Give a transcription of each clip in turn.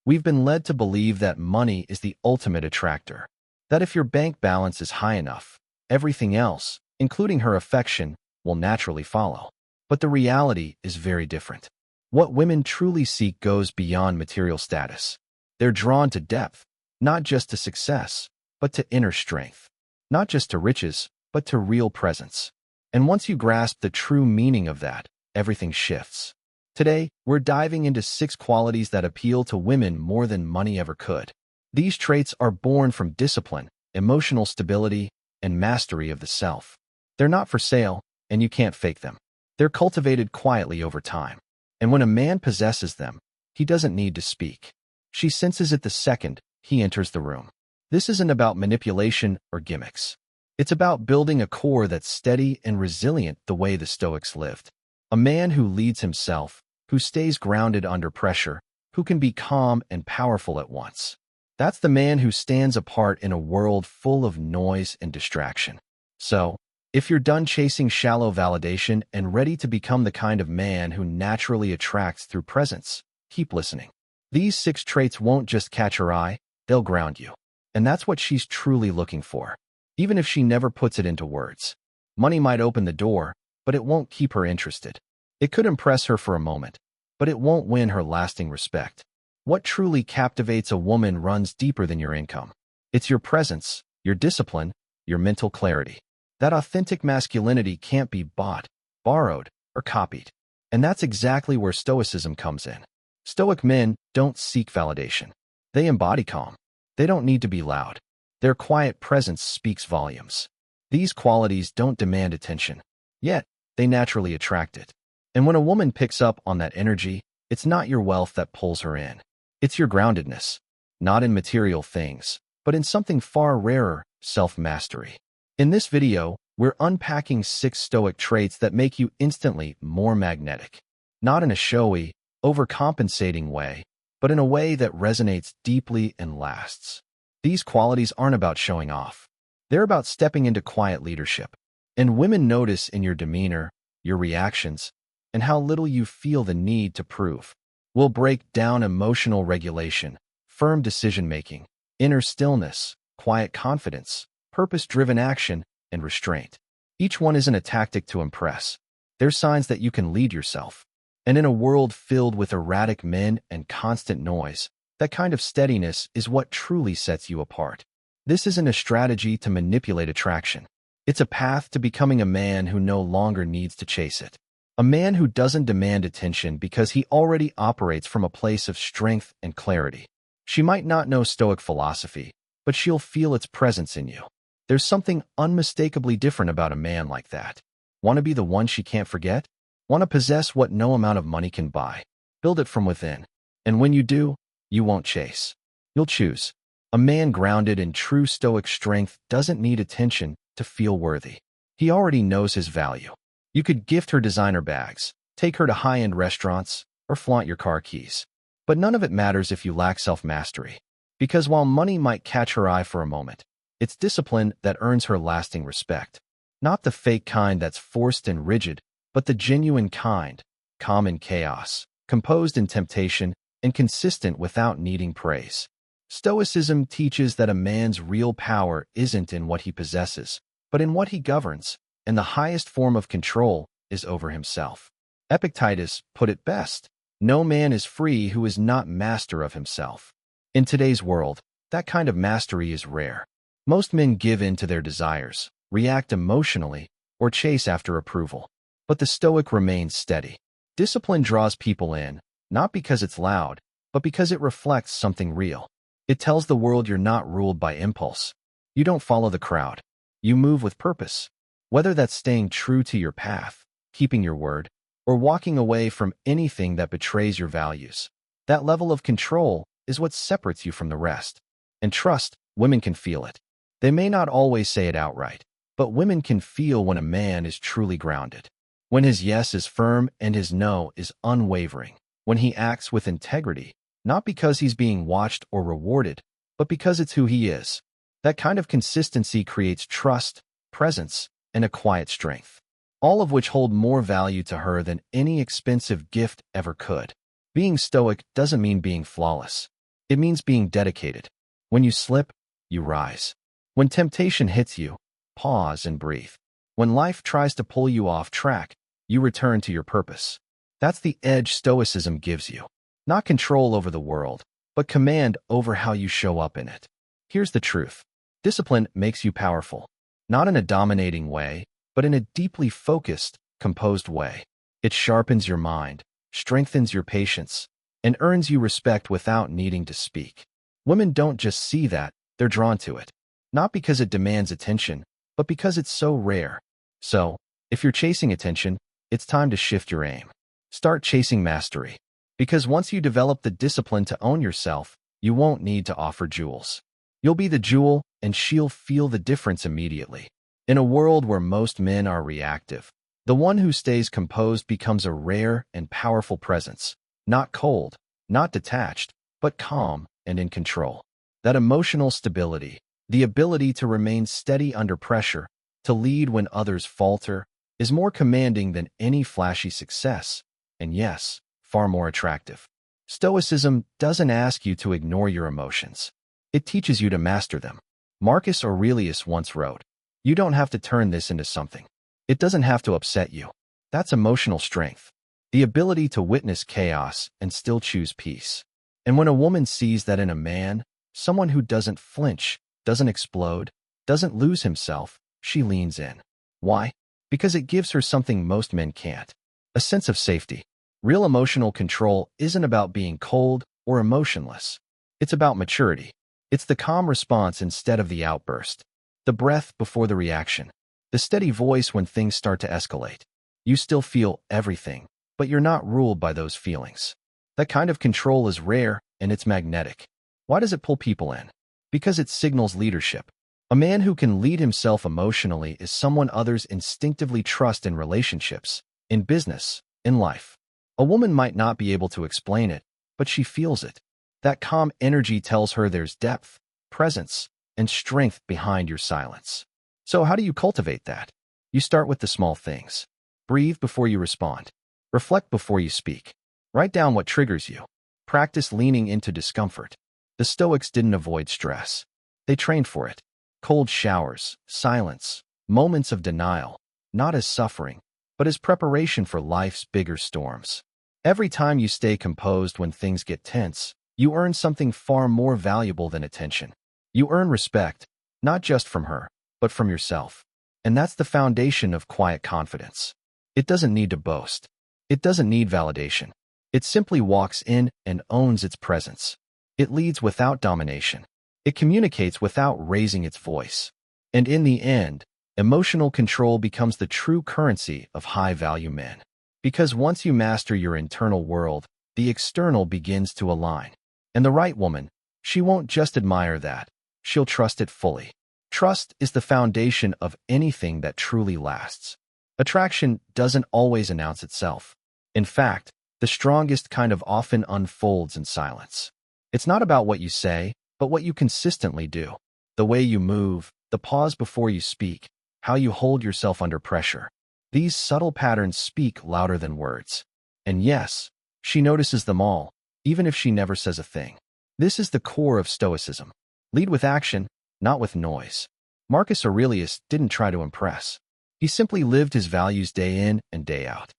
We've been led to believe that money is the ultimate attractor, that if your bank balance is high enough, everything else, including her affection, will naturally follow. But the reality is very different. What women truly seek goes beyond material status. They're drawn to depth, not just to success, but to inner strength. Not just to riches, but to real presence. And once you grasp the true meaning of that, everything shifts. Today, we're diving into 6 qualities that appeal to women more than money ever could. These traits are born from discipline, emotional stability, and mastery of the self. They're not for sale, and you can't fake them. They're cultivated quietly over time. And when a man possesses them, he doesn't need to speak. She senses it the second he enters the room. This isn't about manipulation or gimmicks. It's about building a core that's steady and resilient the way the Stoics lived. A man who leads himself, who stays grounded under pressure, who can be calm and powerful at once. That's the man who stands apart in a world full of noise and distraction. So, if you're done chasing shallow validation and ready to become the kind of man who naturally attracts through presence, keep listening. These 6 traits won't just catch her eye, they'll ground you. And that's what she's truly looking for, even if she never puts it into words. Money might open the door, but it won't keep her interested. It could impress her for a moment, but it won't win her lasting respect. What truly captivates a woman runs deeper than your income. It's your presence, your discipline, your mental clarity. That authentic masculinity can't be bought, borrowed, or copied. And that's exactly where Stoicism comes in. Stoic men don't seek validation. They embody calm. They don't need to be loud. Their quiet presence speaks volumes. These qualities don't demand attention, yet they naturally attract it. And when a woman picks up on that energy, it's not your wealth that pulls her in. It's your groundedness, not in material things, but in something far rarer, self-mastery. In this video, we're unpacking 6 Stoic traits that make you instantly more magnetic. Not in a showy, overcompensating way, but in a way that resonates deeply and lasts. These qualities aren't about showing off. They're about stepping into quiet leadership. And women notice in your demeanor, your reactions, and how little you feel the need to prove. We'll break down emotional regulation, firm decision-making, inner stillness, quiet confidence, purpose-driven action, and restraint. Each one isn't a tactic to impress. They're signs that you can lead yourself. And in a world filled with erratic men and constant noise, that kind of steadiness is what truly sets you apart. This isn't a strategy to manipulate attraction. It's a path to becoming a man who no longer needs to chase it. A man who doesn't demand attention because he already operates from a place of strength and clarity. She might not know Stoic philosophy, but she'll feel its presence in you. There's something unmistakably different about a man like that. Want to be the one she can't forget? Want to possess what no amount of money can buy? Build it from within. And when you do, you won't chase. You'll choose. A man grounded in true Stoic strength doesn't need attention to feel worthy. He already knows his value. You could gift her designer bags, take her to high-end restaurants, or flaunt your car keys. But none of it matters if you lack self-mastery. Because while money might catch her eye for a moment, it's discipline that earns her lasting respect. Not the fake kind that's forced and rigid, but the genuine kind, calm in chaos, composed in temptation, and consistent without needing praise. Stoicism teaches that a man's real power isn't in what he possesses, but in what he governs, and the highest form of control is over himself. Epictetus put it best: no man is free who is not master of himself. In today's world, that kind of mastery is rare. Most men give in to their desires, react emotionally, or chase after approval. But the Stoic remains steady. Discipline draws people in, not because it's loud, but because it reflects something real. It tells the world you're not ruled by impulse. You don't follow the crowd. You move with purpose. Whether that's staying true to your path, keeping your word, or walking away from anything that betrays your values. That level of control is what separates you from the rest. And trust, women can feel it. They may not always say it outright, but women can feel when a man is truly grounded. When his yes is firm and his no is unwavering. When he acts with integrity, not because he's being watched or rewarded, but because it's who he is. That kind of consistency creates trust, presence, and a quiet strength, all of which hold more value to her than any expensive gift ever could. Being Stoic doesn't mean being flawless. It means being dedicated. When you slip, you rise. When temptation hits you, pause and breathe. When life tries to pull you off track, you return to your purpose. That's the edge Stoicism gives you. Not control over the world, but command over how you show up in it. Here's the truth. Discipline makes you powerful, not in a dominating way, but in a deeply focused, composed way. It sharpens your mind, strengthens your patience, and earns you respect without needing to speak. Women don't just see that, they're drawn to it. Not because it demands attention, but because it's so rare. So, if you're chasing attention, it's time to shift your aim. Start chasing mastery. Because once you develop the discipline to own yourself, you won't need to offer jewels. You'll be the jewel, and she'll feel the difference immediately. In a world where most men are reactive, the one who stays composed becomes a rare and powerful presence. Not cold, not detached, but calm and in control. That emotional stability, the ability to remain steady under pressure, to lead when others falter, is more commanding than any flashy success, and yes, far more attractive. Stoicism doesn't ask you to ignore your emotions. It teaches you to master them. Marcus Aurelius once wrote, "You don't have to turn this into something. It doesn't have to upset you." That's emotional strength. The ability to witness chaos and still choose peace. And when a woman sees that in a man, someone who doesn't flinch, doesn't explode, doesn't lose himself, she leans in. Why? Because it gives her something most men can't. A sense of safety. Real emotional control isn't about being cold or emotionless. It's about maturity. It's the calm response instead of the outburst. The breath before the reaction. The steady voice when things start to escalate. You still feel everything, but you're not ruled by those feelings. That kind of control is rare and it's magnetic. Why does it pull people in? Because it signals leadership. A man who can lead himself emotionally is someone others instinctively trust in relationships, in business, in life. A woman might not be able to explain it, but she feels it. That calm energy tells her there's depth, presence, and strength behind your silence. So how do you cultivate that? You start with the small things. Breathe before you respond. Reflect before you speak. Write down what triggers you. Practice leaning into discomfort. The Stoics didn't avoid stress. They trained for it. Cold showers, silence, moments of denial, not as suffering, but as preparation for life's bigger storms. Every time you stay composed when things get tense, you earn something far more valuable than attention. You earn respect, not just from her, but from yourself. And that's the foundation of quiet confidence. It doesn't need to boast. It doesn't need validation. It simply walks in and owns its presence. It leads without domination. It communicates without raising its voice. And in the end, emotional control becomes the true currency of high-value men. Because once you master your internal world, the external begins to align. And the right woman, she won't just admire that, she'll trust it fully. Trust is the foundation of anything that truly lasts. Attraction doesn't always announce itself. In fact, the strongest kind of often unfolds in silence. It's not about what you say, but what you consistently do. The way you move, the pause before you speak, how you hold yourself under pressure. These subtle patterns speak louder than words. And yes, she notices them all, even if she never says a thing. This is the core of Stoicism. Lead with action, not with noise. Marcus Aurelius didn't try to impress. He simply lived his values day in and day out.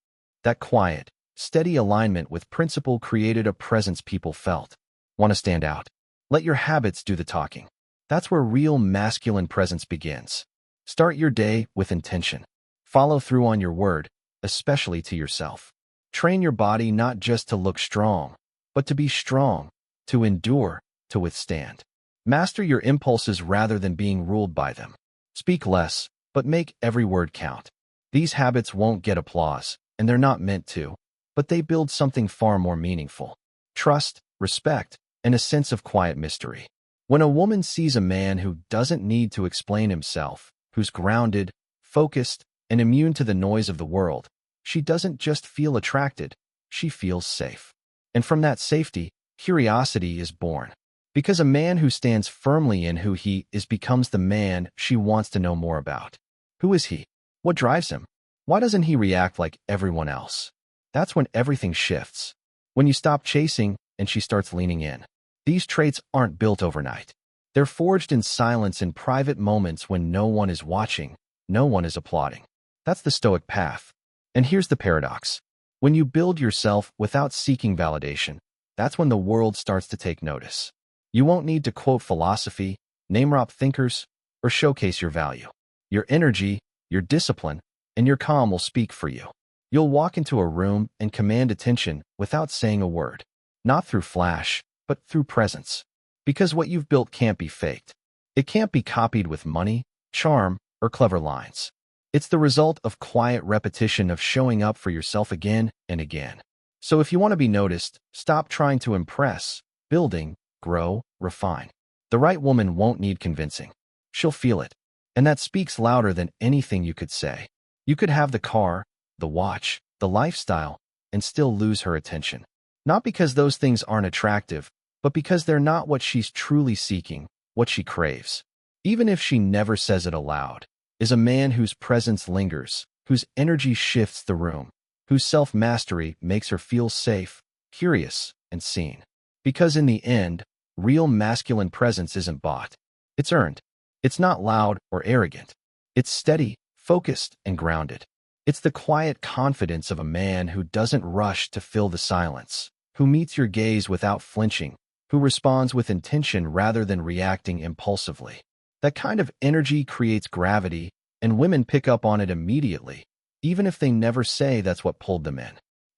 That quiet, steady alignment with principle created a presence people felt. Want to stand out? Let your habits do the talking. That's where real masculine presence begins. Start your day with intention. Follow through on your word, especially to yourself. Train your body not just to look strong, but to be strong, to endure, to withstand. Master your impulses rather than being ruled by them. Speak less, but make every word count. These habits won't get applause, and they're not meant to, but they build something far more meaningful. Trust, respect, and a sense of quiet mystery. When a woman sees a man who doesn't need to explain himself, who's grounded, focused, and immune to the noise of the world, she doesn't just feel attracted, she feels safe. And from that safety, curiosity is born. Because a man who stands firmly in who he is becomes the man she wants to know more about. Who is he? What drives him? Why doesn't he react like everyone else? That's when everything shifts. When you stop chasing and she starts leaning in. These traits aren't built overnight. They're forged in silence in private moments when no one is watching, no one is applauding. That's the Stoic path. And here's the paradox. When you build yourself without seeking validation, that's when the world starts to take notice. You won't need to quote philosophy, name-drop thinkers, or showcase your value. Your energy, your discipline, and your calm will speak for you. You'll walk into a room and command attention without saying a word. Not through flash, but through presence. Because what you've built can't be faked. It can't be copied with money, charm, or clever lines. It's the result of quiet repetition of showing up for yourself again and again. So if you want to be noticed, stop trying to impress, building, grow, refine. The right woman won't need convincing. She'll feel it. And that speaks louder than anything you could say. You could have the car, the watch, the lifestyle, and still lose her attention. Not because those things aren't attractive, but because they're not what she's truly seeking, what she craves. Even if she never says it aloud, is a man whose presence lingers, whose energy shifts the room, whose self-mastery makes her feel safe, curious, and seen. Because in the end, real masculine presence isn't bought. It's earned. It's not loud or arrogant. It's steady, focused, and grounded. It's the quiet confidence of a man who doesn't rush to fill the silence, who meets your gaze without flinching, who responds with intention rather than reacting impulsively. That kind of energy creates gravity, and women pick up on it immediately, even if they never say that's what pulled them in.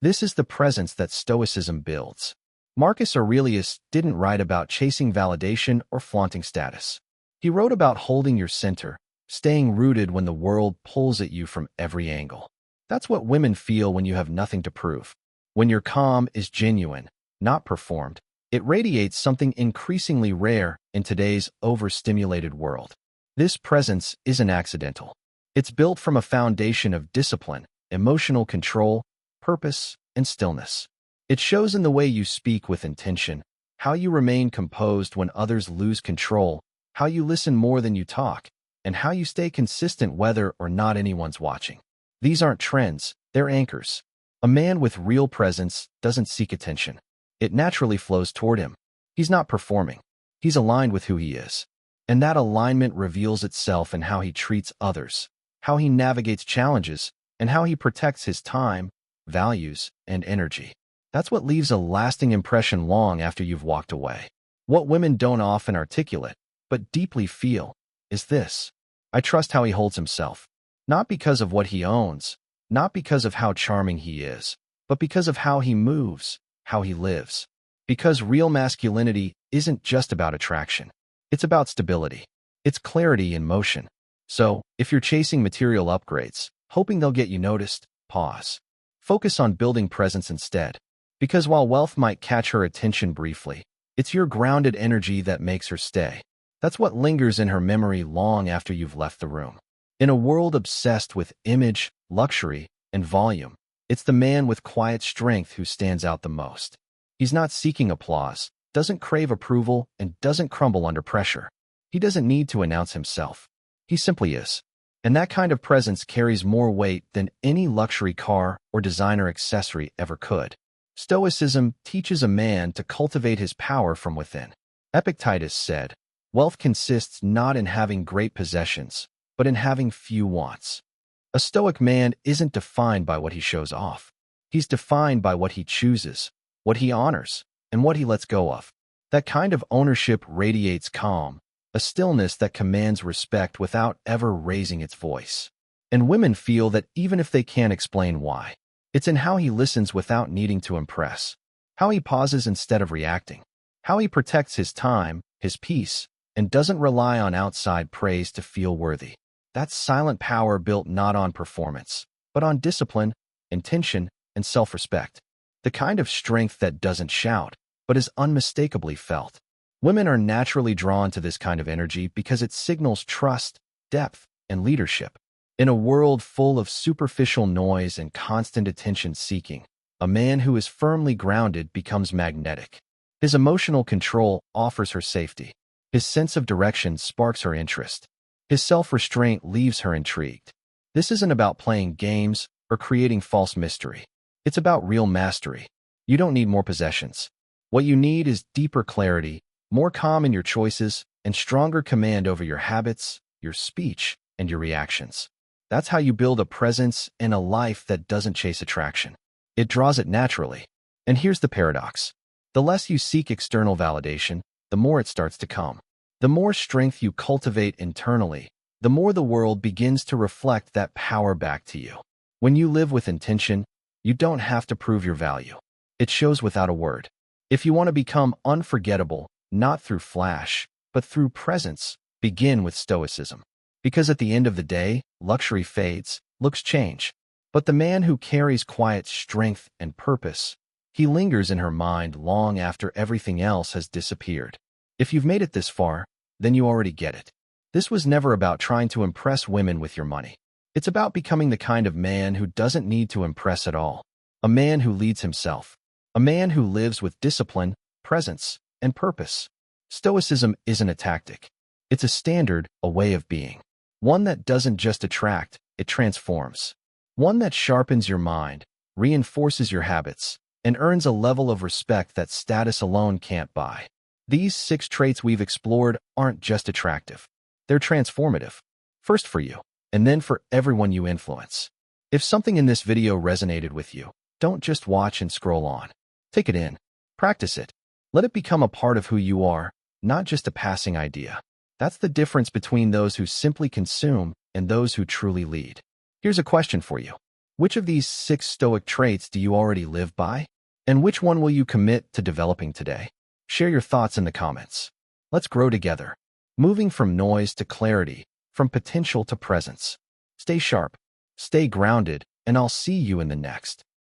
This is the presence that Stoicism builds. Marcus Aurelius didn't write about chasing validation or flaunting status. He wrote about holding your center, staying rooted when the world pulls at you from every angle. That's what women feel when you have nothing to prove. When your calm is genuine, not performed, it radiates something increasingly rare in today's overstimulated world. This presence isn't accidental. It's built from a foundation of discipline, emotional control, purpose, and stillness. It shows in the way you speak with intention, how you remain composed when others lose control, how you listen more than you talk, and how you stay consistent whether or not anyone's watching. These aren't trends, they're anchors. A man with real presence doesn't seek attention. It naturally flows toward him. He's not performing. He's aligned with who he is. And that alignment reveals itself in how he treats others, how he navigates challenges, and how he protects his time, values, and energy. That's what leaves a lasting impression long after you've walked away. What women don't often articulate, but deeply feel, is this. I trust how he holds himself. Not because of what he owns, not because of how charming he is, but because of how he moves, how he lives. Because real masculinity isn't just about attraction. It's about stability. It's clarity in motion. So, if you're chasing material upgrades, hoping they'll get you noticed, pause. Focus on building presence instead. Because while wealth might catch her attention briefly, it's your grounded energy that makes her stay. That's what lingers in her memory long after you've left the room. In a world obsessed with image, luxury, and volume, it's the man with quiet strength who stands out the most. He's not seeking applause, doesn't crave approval, and doesn't crumble under pressure. He doesn't need to announce himself. He simply is. And that kind of presence carries more weight than any luxury car or designer accessory ever could. Stoicism teaches a man to cultivate his power from within. Epictetus said, "Wealth consists not in having great possessions, but in having few wants." A Stoic man isn't defined by what he shows off. He's defined by what he chooses, what he honors, and what he lets go of. That kind of ownership radiates calm, a stillness that commands respect without ever raising its voice. And women feel that even if they can't explain why. It's in how he listens without needing to impress, how he pauses instead of reacting, how he protects his time, his peace, and doesn't rely on outside praise to feel worthy. That's silent power built not on performance, but on discipline, intention, and self-respect. The kind of strength that doesn't shout, but is unmistakably felt. Women are naturally drawn to this kind of energy because it signals trust, depth, and leadership. In a world full of superficial noise and constant attention-seeking, a man who is firmly grounded becomes magnetic. His emotional control offers her safety. His sense of direction sparks her interest. His self-restraint leaves her intrigued. This isn't about playing games or creating false mystery. It's about real mastery. You don't need more possessions. What you need is deeper clarity, more calm in your choices, and stronger command over your habits, your speech, and your reactions. That's how you build a presence in a life that doesn't chase attraction. It draws it naturally. And here's the paradox. The less you seek external validation, the more it starts to come. The more strength you cultivate internally, the more the world begins to reflect that power back to you. When you live with intention, you don't have to prove your value. It shows without a word. If you want to become unforgettable, not through flash, but through presence, begin with Stoicism. Because at the end of the day, luxury fades, looks change. But the man who carries quiet strength and purpose, he lingers in her mind long after everything else has disappeared. If you've made it this far, then you already get it. This was never about trying to impress women with your money. It's about becoming the kind of man who doesn't need to impress at all. A man who leads himself. A man who lives with discipline, presence, and purpose. Stoicism isn't a tactic. It's a standard, a way of being. One that doesn't just attract, it transforms. One that sharpens your mind, reinforces your habits, and earns a level of respect that status alone can't buy. These 6 traits we've explored aren't just attractive. They're transformative. First for you, and then for everyone you influence. If something in this video resonated with you, don't just watch and scroll on. Take it in. Practice it. Let it become a part of who you are, not just a passing idea. That's the difference between those who simply consume and those who truly lead. Here's a question for you. Which of these 6 Stoic traits do you already live by? And which one will you commit to developing today? Share your thoughts in the comments. Let's grow together. Moving from noise to clarity, from potential to presence. Stay sharp, stay grounded, and I'll see you in the next.